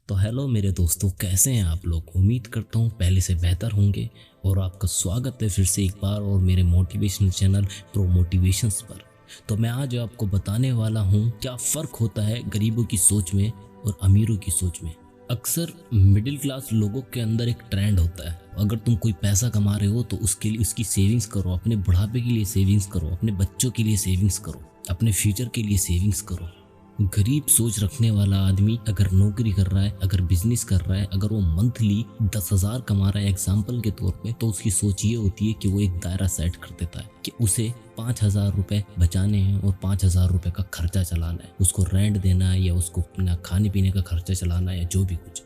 तो हेलो मेरे दोस्तों, कैसे हैं आप लोग। उम्मीद करता हूँ पहले से बेहतर होंगे। और आपका स्वागत है फिर से एक बार और मेरे मोटिवेशनल चैनल प्रो मोटिवेशंस पर। तो मैं आज आपको बताने वाला हूँ क्या फ़र्क होता है गरीबों की सोच में और अमीरों की सोच में। अक्सर मिडिल क्लास लोगों के अंदर एक ट्रेंड होता है, अगर तुम कोई पैसा कमा रहे हो तो उसके लिए उसकी सेविंग्स करो, अपने बुढ़ापे के लिए सेविंग्स करो, अपने बच्चों के लिए सेविंग्स करो, अपने फ्यूचर के लिए सेविंग्स करो। गरीब सोच रखने वाला आदमी अगर नौकरी कर रहा है, अगर बिजनेस कर रहा है, अगर वो मंथली 10,000 कमा रहा है एग्जाम्पल के तौर पे, तो उसकी सोच ये होती है कि वो एक दायरा सेट कर देता है कि उसे 5,000 रुपये बचाने हैं और 5,000 रुपये का खर्चा चलाना है, उसको रेंट देना है या उसको अपना खाने पीने का खर्चा चलाना है या जो भी कुछ।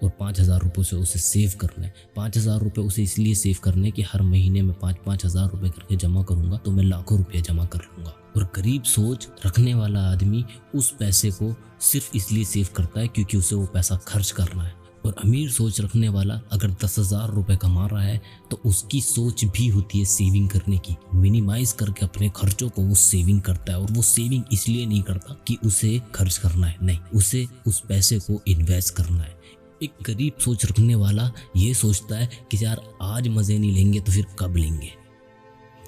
और 5,000 रुपये से उसे सेव करना है। 5,000 रुपये उसे इसलिए सेव करने कि हर महीने में 5,000 रुपये करके जमा करूंगा तो मैं लाखों रुपये जमा कर लूँगा। और गरीब सोच रखने वाला आदमी उस पैसे को सिर्फ इसलिए सेव करता है क्योंकि उसे वो पैसा खर्च करना है। और अमीर सोच रखने वाला अगर 10,000 रुपये कमा रहा है तो उसकी सोच भी होती है सेविंग करने की, मिनिमाइज करके अपने खर्चों को वो सेविंग करता है। और वो सेविंग इसलिए नहीं करता कि उसे खर्च करना है, नहीं, उसे उस पैसे को इन्वेस्ट करना है। एक गरीब सोच रखने वाला ये सोचता है कि यार आज मज़े नहीं लेंगे तो फिर कब लेंगे।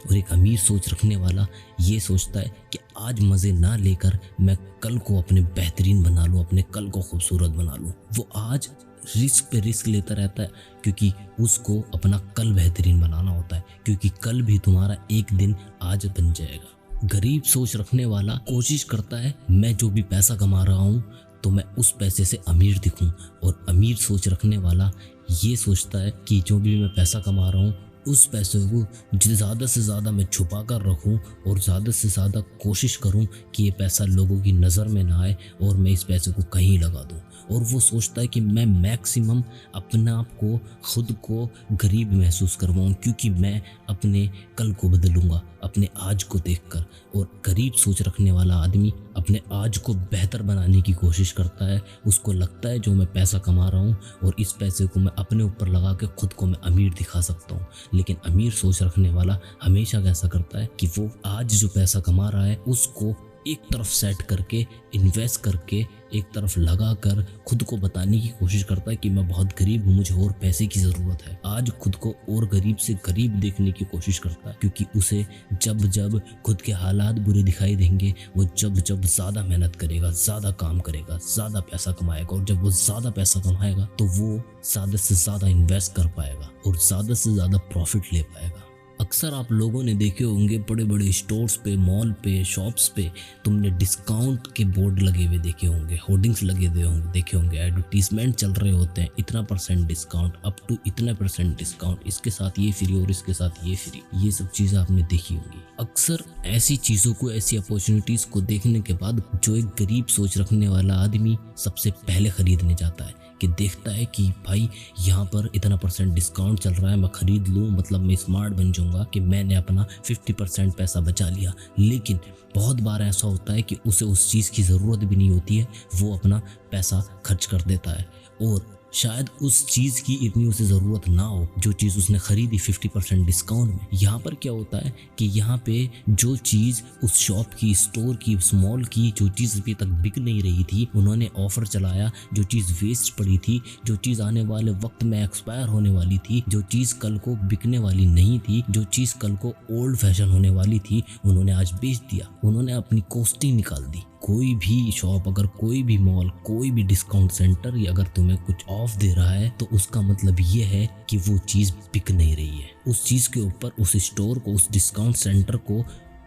और एक अमीर सोच रखने वाला ये सोचता है कि आज मज़े ना लेकर मैं कल को अपने बेहतरीन बना लूँ, अपने कल को खूबसूरत बना लूँ। वो आज रिस्क पे रिस्क लेता रहता है क्योंकि उसको अपना कल बेहतरीन बनाना होता है, क्योंकि कल भी तुम्हारा एक दिन आज बन जाएगा। गरीब सोच रखने वाला कोशिश करता है मैं जो भी पैसा कमा रहा हूँ तो मैं उस पैसे से अमीर दिखूं। और अमीर सोच रखने वाला ये सोचता है कि जो भी मैं पैसा कमा रहा हूँ उस पैसे को ज़्यादा से ज़्यादा मैं छुपा कर रखूँ और ज़्यादा से ज़्यादा कोशिश करूँ कि ये पैसा लोगों की नज़र में ना आए और मैं इस पैसे को कहीं लगा दूँ। और वो सोचता है कि मैं मैक्सिमम अपने आप को खुद को गरीब महसूस करवाऊँ क्योंकि मैं अपने कल को बदलूँगा अपने आज को देखकर। और गरीब सोच रखने वाला आदमी अपने आज को बेहतर बनाने की कोशिश करता है। उसको लगता है जो मैं पैसा कमा रहा हूँ और इस पैसे को मैं अपने ऊपर लगा के खुद को मैं अमीर दिखा सकता हूँ। लेकिन अमीर सोच रखने वाला हमेशा कैसा करता है कि वो आज जो पैसा कमा रहा है उसको एक तरफ सेट करके, इन्वेस्ट करके, एक तरफ लगा कर खुद को बताने की कोशिश करता है कि मैं बहुत गरीब हूँ, मुझे और पैसे की ज़रूरत है। आज खुद को और गरीब से गरीब देखने की कोशिश करता है क्योंकि उसे जब जब खुद के हालात बुरे दिखाई देंगे, वो जब जब ज़्यादा मेहनत करेगा, ज़्यादा काम करेगा, ज़्यादा पैसा कमाएगा। और जब वो ज़्यादा पैसा कमाएगा तो वो ज़्यादा से ज़्यादा इन्वेस्ट कर पाएगा और ज़्यादा से ज़्यादा प्रॉफिट ले पाएगा। अक्सर आप लोगों ने देखे होंगे बड़े बड़े स्टोर्स पे, मॉल पे, शॉप्स पे तुमने डिस्काउंट के बोर्ड लगे हुए देखे होंगे, होर्डिंग्स लगे हुए होंगे, देखे होंगे, एडवर्टीजमेंट चल रहे होते हैं, इतना % डिस्काउंट, अप टू इतना % डिस्काउंट, इसके साथ ये फ्री और इसके साथ ये फ्री। ये सब चीज़ें आपने देखी होंगी। अक्सर ऐसी चीज़ों को, ऐसी अपॉर्चुनिटीज़ को देखने के बाद जो एक गरीब सोच रखने वाला आदमी सबसे पहले खरीदने जाता है कि देखता है कि भाई यहाँ पर इतना % डिस्काउंट चल रहा है, मैं ख़रीद लूँ, मतलब मैं स्मार्ट बन जाऊँगा कि मैंने अपना 50% पैसा बचा लिया। लेकिन बहुत बार ऐसा होता है कि उसे उस चीज़ की ज़रूरत भी नहीं होती है, वो अपना पैसा खर्च कर देता है और शायद उस चीज़ की इतनी उसे ज़रूरत ना हो जो चीज़ उसने ख़रीदी 50% डिस्काउंट में। यहाँ पर क्या होता है कि यहाँ पे जो चीज़ उस शॉप की, स्टोर की, उस मॉल की, जो चीज़ अभी तक बिक नहीं रही थी, उन्होंने ऑफ़र चलाया। जो चीज़ वेस्ट पड़ी थी, जो चीज़ आने वाले वक्त में एक्सपायर होने वाली थी, जो चीज़ कल को बिकने वाली नहीं थी, जो चीज़ कल को ओल्ड फैशन होने वाली थी, उन्होंने आज बेच दिया। उन्होंने अपनी कॉस्टिंग निकाल दी। कोई भी शॉप, अगर कोई भी मॉल, कोई भी डिस्काउंट सेंटर ये अगर तुम्हें कुछ ऑफ दे रहा है तो उसका मतलब ये है कि वो चीज़ बिक नहीं रही है। उस चीज़ के ऊपर, उस स्टोर को, उस डिस्काउंट सेंटर को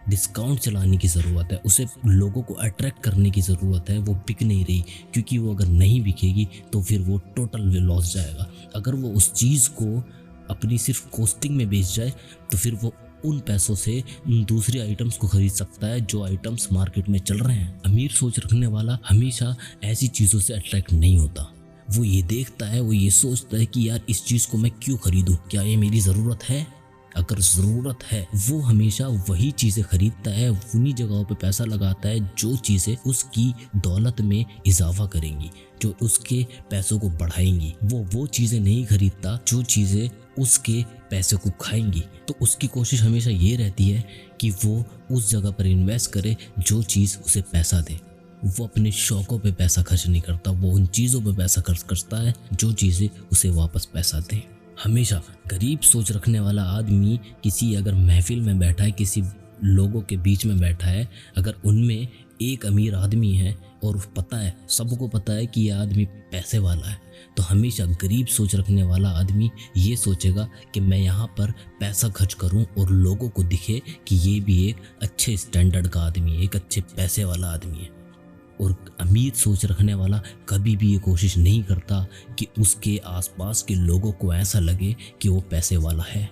डिस्काउंट चलाने की ज़रूरत है, उसे लोगों को अट्रैक्ट करने की ज़रूरत है। वो बिक नहीं रही क्योंकि वो अगर नहीं बिकेगी तो फिर वो टोटल लॉस जाएगा। अगर वो उस चीज़ को अपनी सिर्फ कॉस्टिंग में बेच जाए तो फिर वो उन पैसों से दूसरे आइटम्स को खरीद सकता है जो आइटम्स मार्केट में चल रहे हैं। अमीर सोच रखने वाला हमेशा ऐसी चीज़ों से अट्रैक्ट नहीं होता। वो ये देखता है, वो ये सोचता है कि यार इस चीज़ को मैं क्यों खरीदूं, क्या ये मेरी ज़रूरत है। अगर ज़रूरत है वो हमेशा वही चीज़ें खरीदता है, उन्हीं जगहों पे पैसा लगाता है जो चीज़ें उसकी दौलत में इजाफा करेंगी, जो उसके पैसों को बढ़ाएंगी। वो चीज़ें नहीं खरीदता जो चीज़ें उसके पैसे को खाएंगी। तो उसकी कोशिश हमेशा ये रहती है कि वो उस जगह पर इन्वेस्ट करे जो चीज़ उसे पैसा दे। वो अपने शौकों पे पैसा खर्च नहीं करता, वो उन चीज़ों पे पैसा खर्च करता है जो चीज़ें उसे वापस पैसा दें। हमेशा गरीब सोच रखने वाला आदमी किसी अगर महफिल में बैठा है, किसी लोगों के बीच में बैठा है, अगर उनमें एक अमीर आदमी है और पता है, सबको पता है कि यह आदमी पैसे वाला है, तो हमेशा गरीब सोच रखने वाला आदमी ये सोचेगा कि मैं यहाँ पर पैसा खर्च करूँ और लोगों को दिखे कि ये भी एक अच्छे स्टैंडर्ड का आदमी है, एक अच्छे पैसे वाला आदमी है। और अमीर सोच रखने वाला कभी भी ये कोशिश नहीं करता कि उसके आसपास के लोगों को ऐसा लगे कि वो पैसे वाला है।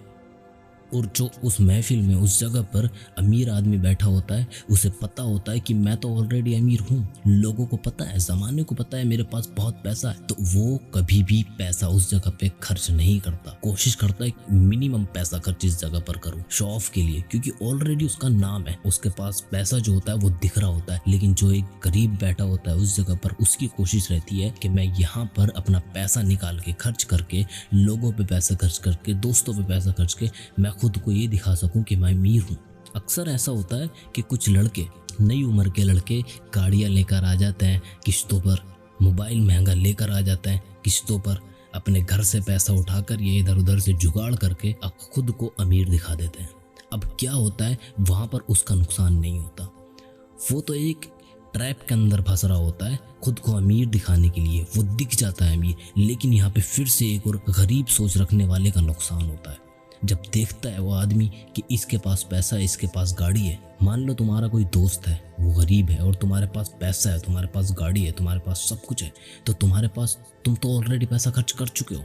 और जो उस महफिल में उस जगह पर अमीर आदमी बैठा होता है, उसे पता होता है कि मैं तो ऑलरेडी अमीर हूँ, लोगों को पता है, ज़माने को पता है मेरे पास बहुत पैसा है, तो वो कभी भी पैसा उस जगह पे खर्च नहीं करता। कोशिश करता है मिनिमम पैसा खर्च इस जगह पर करूँ शो ऑफ के लिए, क्योंकि ऑलरेडी उसका नाम है, उसके पास पैसा जो होता है वो दिख रहा होता है। लेकिन जो एक गरीब बैठा होता है उस जगह पर, उसकी कोशिश रहती है कि मैं यहाँ पर अपना पैसा निकाल के खर्च करके, लोगों पे पैसा खर्च करके, दोस्तों पे पैसा खर्च के मैं खुद को ये दिखा सकूं कि मैं अमीर हूँ। अक्सर ऐसा होता है कि कुछ लड़के, नई उम्र के लड़के गाड़ियाँ लेकर आ जाते हैं किश्तों पर, मोबाइल महंगा लेकर आ जाते हैं किश्तों पर, अपने घर से पैसा उठाकर ये इधर उधर से जुगाड़ करके अब खुद को अमीर दिखा देते हैं। अब क्या होता है, वहाँ पर उसका नुकसान नहीं होता, वो तो एक ट्रैप के अंदर फंस रहा होता है खुद को अमीर दिखाने के लिए, वो दिख जाता है अमीर। लेकिन यहाँ पे फिर से एक और गरीब सोच रखने वाले का नुकसान होता है। जब देखता है वो आदमी कि इसके पास पैसा है, इसके पास गाड़ी है, मान लो तुम्हारा कोई दोस्त है, वो गरीब है और तुम्हारे पास पैसा है, तुम्हारे पास गाड़ी है, तुम्हारे पास सब कुछ है, तो तुम तो ऑलरेडी पैसा खर्च कर चुके हो।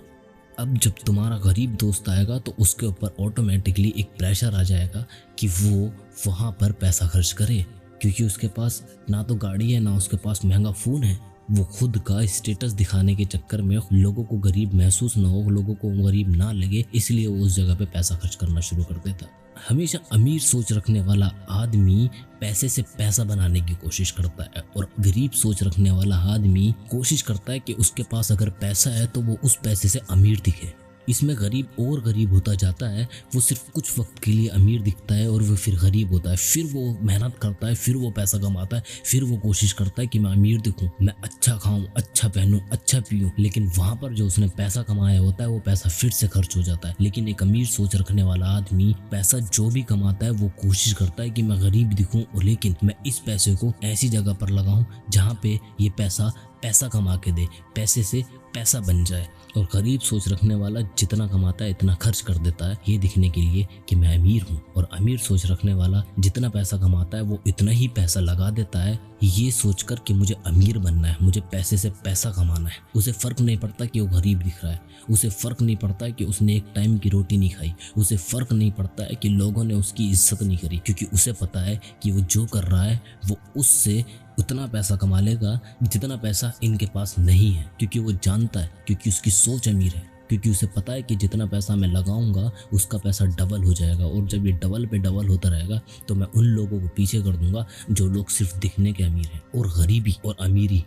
अब जब तुम्हारा गरीब दोस्त आएगा तो उसके ऊपर ऑटोमेटिकली एक प्रेशर आ जाएगा कि वो वहाँ पर पैसा खर्च करे, क्योंकि उसके पास ना तो गाड़ी है, ना उसके पास महंगा फ़ोन है। वो खुद का स्टेटस दिखाने के चक्कर में लोगों को गरीब महसूस ना हो, लोगों को गरीब ना लगे, इसलिए वो उस जगह पे पैसा खर्च करना शुरू कर देता। हमेशा अमीर सोच रखने वाला आदमी पैसे से पैसा बनाने की कोशिश करता है, और गरीब सोच रखने वाला आदमी कोशिश करता है कि उसके पास अगर पैसा है तो वो उस पैसे से अमीर दिखे। इसमें गरीब और गरीब होता जाता है, वो सिर्फ कुछ वक्त के लिए अमीर दिखता है और वो फिर गरीब होता है, फिर वो मेहनत करता है, फिर वो पैसा कमाता है, फिर वो कोशिश करता है कि मैं अमीर दिखूं, मैं अच्छा खाऊं, अच्छा पहनूं, अच्छा पीऊं। लेकिन वहाँ पर जो उसने पैसा कमाया होता है वो पैसा फिर से खर्च हो जाता है। लेकिन एक अमीर सोच रखने वाला आदमी पैसा जो भी कमाता है वो कोशिश करता है कि मैं गरीब दिखूं, और लेकिन मैं इस पैसे को ऐसी जगह पर लगाऊं जहाँ पे ये पैसा कमा के दे, पैसे से पैसा बन जाए। और गरीब सोच रखने वाला जितना कमाता है इतना खर्च कर देता है ये दिखने के लिए कि मैं अमीर हूँ, और अमीर सोच रखने वाला जितना पैसा कमाता है वो इतना ही पैसा लगा देता है ये सोचकर कि मुझे अमीर बनना है, मुझे पैसे से पैसा कमाना है। उसे फ़र्क नहीं पड़ता कि वो गरीब दिख रहा है, उसे फ़र्क नहीं पड़ता कि उसने एक टाइम की रोटी नहीं खाई, उसे फ़र्क नहीं पड़ता है कि लोगों ने उसकी इज्जत नहीं करी, क्योंकि उसे पता है कि वो जो कर रहा है वो उससे उतना पैसा कमा लेगा जितना पैसा इनके पास नहीं है। क्योंकि वो जानता है, क्योंकि उसकी सोच अमीर है, क्योंकि उसे पता है कि जितना पैसा मैं लगाऊंगा उसका पैसा डबल हो जाएगा, और जब ये डबल पे डबल होता रहेगा तो मैं उन लोगों को पीछे कर दूंगा जो लोग सिर्फ दिखने के अमीर हैं। और गरीबी और अमीरी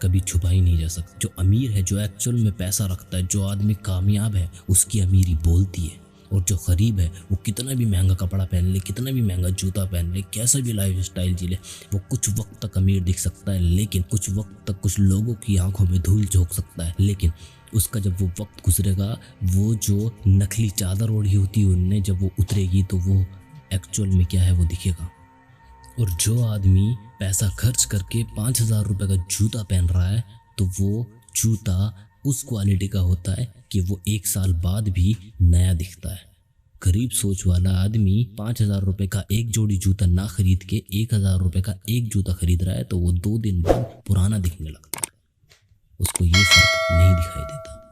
कभी छुपाई नहीं जा सकती। जो अमीर है, जो एक्चुअल में पैसा रखता है, जो आदमी कामयाब है, उसकी अमीरी बोलती है। और जो गरीब है वो कितना भी महंगा कपड़ा पहन ले, कितना भी महंगा जूता पहन ले, कैसा भी लाइफ स्टाइल जी ले, वो कुछ वक्त तक अमीर दिख सकता है, लेकिन कुछ वक्त तक कुछ लोगों की आंखों में धूल झोंक सकता है। लेकिन उसका जब वो वक्त गुजरेगा, वो जो नकली चादर ओढ़ी होती है उनने, जब वो उतरेगी तो वो एक्चुअल में क्या है वो दिखेगा। और जो आदमी पैसा खर्च करके 5,000 रुपये का जूता पहन रहा है तो वो जूता उस क्वालिटी का होता है कि वो 1 साल बाद भी नया दिखता है। गरीब सोच वाला आदमी 5,000 रुपये का एक जोड़ी जूता ना खरीद के 1,000 रुपये का एक जूता खरीद रहा है तो वो 2 दिन बाद पुराना दिखने लगता है, उसको ये फर्क नहीं दिखाई देता।